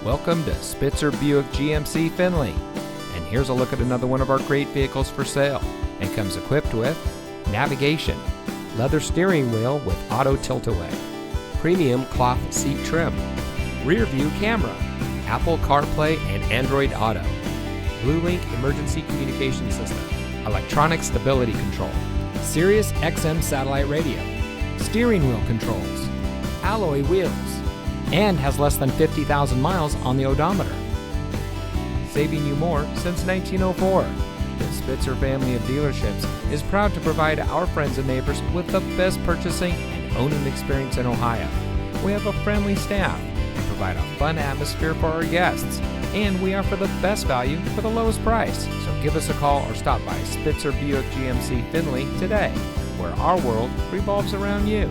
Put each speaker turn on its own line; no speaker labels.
Welcome to Spitzer Buick GMC Findlay. And here's a look at another one of our great vehicles for sale. It comes equipped with navigation, leather steering wheel with auto tilt-away, premium cloth seat trim, rear view camera, Apple CarPlay and Android Auto, BlueLink emergency communication system, electronic stability control, Sirius XM satellite radio, steering wheel controls, alloy wheels, and has less than 50,000 miles on the odometer. Saving you more since 1904. The Spitzer family of dealerships is proud to provide our friends and neighbors with the best purchasing and owning experience in Ohio. We have a friendly staff and provide a fun atmosphere for our guests, and we offer the best value for the lowest price. So give us a call or stop by Spitzer Buick GMC Findlay today, where our world revolves around you.